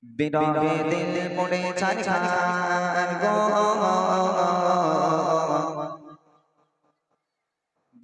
বিরহে দিল পড়ে ছারখার গো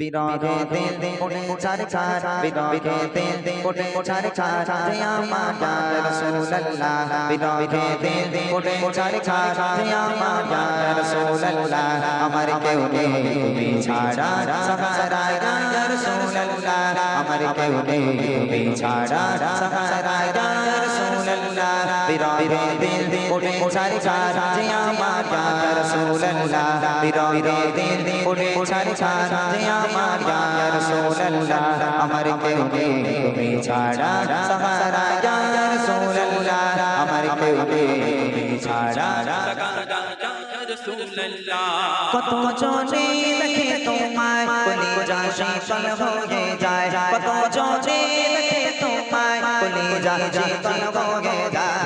বিরহে দিল পড়ে ছারখার বিরহে দিল পড়ে ছারখার হে আমার ইয়া রাসূলুল্লাহ বিরহে দিল পড়ে ছারখার হে আমার ইয়া রাসূলুল্লাহ আমার কেউ নেই তুমি ছাড়া সাহারা ইয়া রাসূলুল্লাহ আমার কেউ নেই তুমি ছাড়া সাহারা ইয়া রাসূলুল্লাহ বিরহে দিল পড়ে ছারখার হে আমার ইয়া রাসূলুল্লাহ বিরহে দিল পড়ে ছারখার হে আমার ইয়া রাসূলুল্লাহ আমার কেউ নেই তুমি ছাড়া সাহারা ইয়া রাসূলুল্লাহ আমার কেউ নেই তুমি ছাড়া কত জনে দেখে তোমায় কলিজা শীতল হয়ে যায় কত জনে দেখে তোমায় কলিজা শীতল হয়ে যায়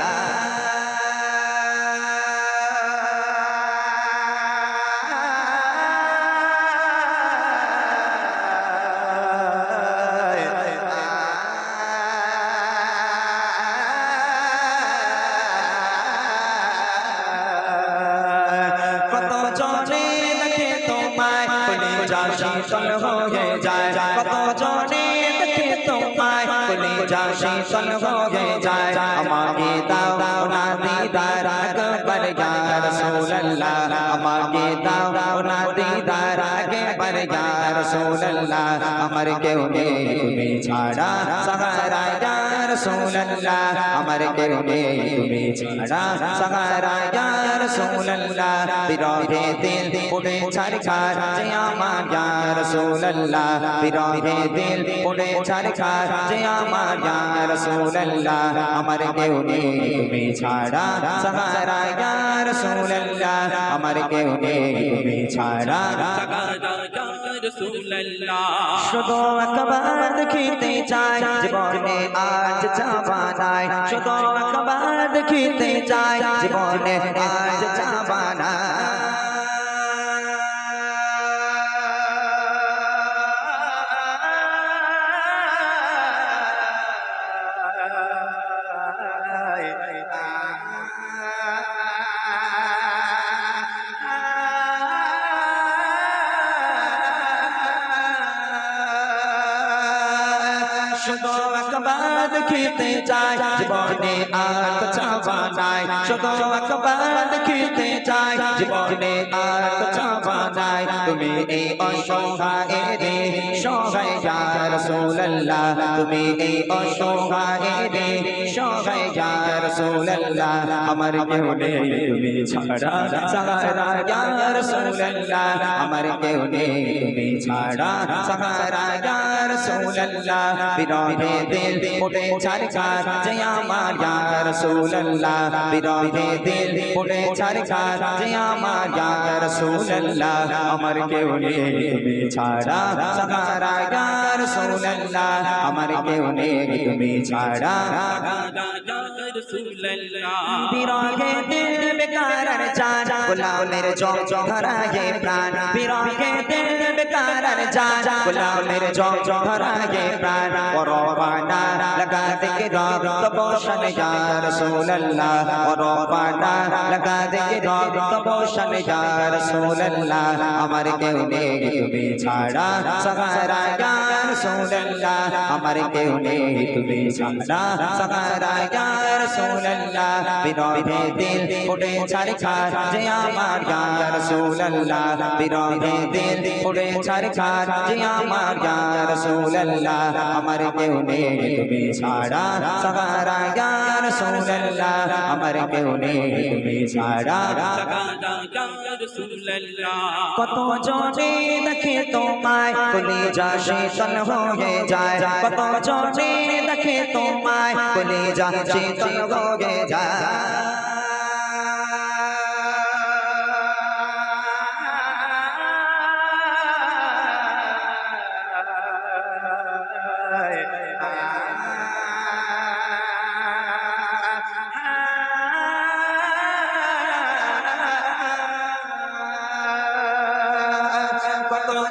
শীতল হয়ে যায় কত জনে দেখে তোমায় কলিজা শীতল হয়ে যায় আমাকে দাও না দিদার আকবার ইয়া রাসূলুল্লাহ আমাকে দাও না দিদার আকবার ইয়া রাসূলুল্লাহ আমার কেউ নেই তুমি ছাড়া সাহারা ইয়া রাসূলুল্লাহ আমার কেউ নেই তুমি ছাড়া সাহারা ইয়া রাসূলুল্লাহ বিরহে দিল পড়ে ছারখার যে আমার ইয়া রাসূলুল্লাহ বিরহে দিল পড়ে ছারখার যে আমার ইয়া রাসূলুল্লাহ আমার কেউ নেই তুমি ছাড়া সাহারা ইয়া রাসূলুল্লাহ আমার কেউ নেই তুমি ছাড়া শুধু একবার দেখিতে চাই জীবনে আজ জাবানায় শুধু একবার দেখিতে চাই জীবনে আজ জাবানায় শুধু একবার দেখিতে চাই জীবনে আর চাওয়ানাই শুধু একবার দেখিতে চাই জীবনে আর চাওয়ানাই তুমি এই অসহায় রে সহায় ইয়া রাসূলুল্লাহ তুমি এই অসহায় রে সহায় ইয়া রাসূলুল্লাহ আমার কেউ নেই তুমি ছাড়া সাহারা ইয়া রাসূলুল্লাহ আমার কেউ নেই তুমি ছাড়া সাহারা ইয়া রাসূলুল্লাহ বিরহে দিল পড়ে ছারখার যে আমার ইয়া রাসূলুল্লাহ বিরহে দিল পড়ে ছারখার যে আমার ইয়া রাসূলুল্লাহ আমার কেউ নেই তুমি ছাড়া সাহারা ইয়া রাসূলুল্লাহ আমার কেউ নেই তুমি ছাড়া বিরহে দিল বেকার জান গোলামের জং ধরায়ে প্রাণ বিরহে দিল বেকার জান গোলামের জং ধরায়ে প্রাণ পরবানা লাগা দেকে রক্ত বর্ষণ ইয়া রাসূলুল্লাহ পরবানা লাগা দেকে রক্ত বর্ষণ ইয়া রাসূলুল্লাহ আমার কেউ নেই তুমি ছাড়া সাহারা ইয়া রাসূলুল্লাহ আমার কেউ নেই তুমি ছাড়া সাহারা ইয়া রাসূলুল্লাহ বিরহে দিল পড়ে ছারখার যে আমার ইয়া রাসূলুল্লাহ বিরহে দিল পড়ে ছারখার যে আমার ইয়া রাসূলুল্লাহ আমার কেউ নেই তুমি ছাড়া সাহারা ইয়া রাসূলুল্লাহ আমার কেউ নেই তুমি ছাড়া কত জনে দেখে তোমায় কলিজা শীতল হয়ে যায় কত জনে দেখে তোমায় কলিজা শীতল হয়ে যায়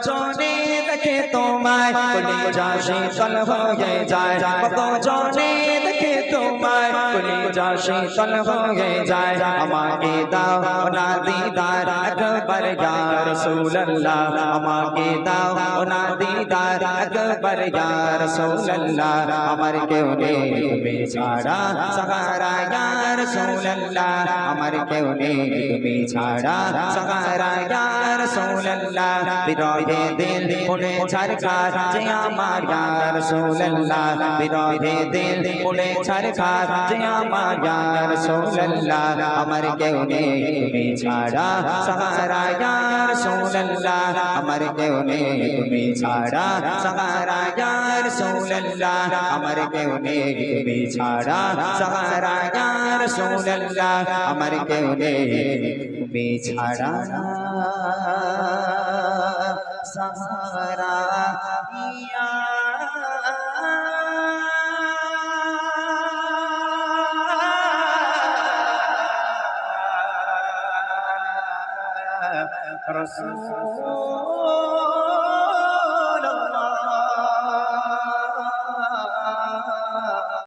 জনে দেখে তোমায় কলিজা শীতল হয়ে যায় কত জনে দেখে তোমার কলিজা শীতল হয়ে যায় আমাকে দাও না দিদার একবার ইয়া রাসূলুল্লাহ আমাকে দাও না দিদার একবার ইয়া রাসূলুল্লাহ আমার কেউ নেই তুমি ছাড়া সাহারা ইয়া রাসূলুল্লাহ আমার কেউ নেই তুমি ছাড়া সাহারা ইয়া রাসূলুল্লাহ বিরহে দিল পুড়ে ছারখার যে আমার ইয়া রাসূলুল্লাহ বিরহে দিল পুড়ে ছারখার যে আমার ইয়া রাসূলুল্লাহ আমার কেউ নেই তুমি ছাড়া সাহারা ইয়া রাসূলুল্লাহ আমার কেউ নেই তুমি ছাড়া সাহারা ইয়া রাসূলুল্লাহ আমার কেউ নেই তুমি ছাড়া সাহারা ইয়া রাসূলুল্লাহ আমার কেউ নেই তুমি ছাড়া সাহারা ইয়া রাসূল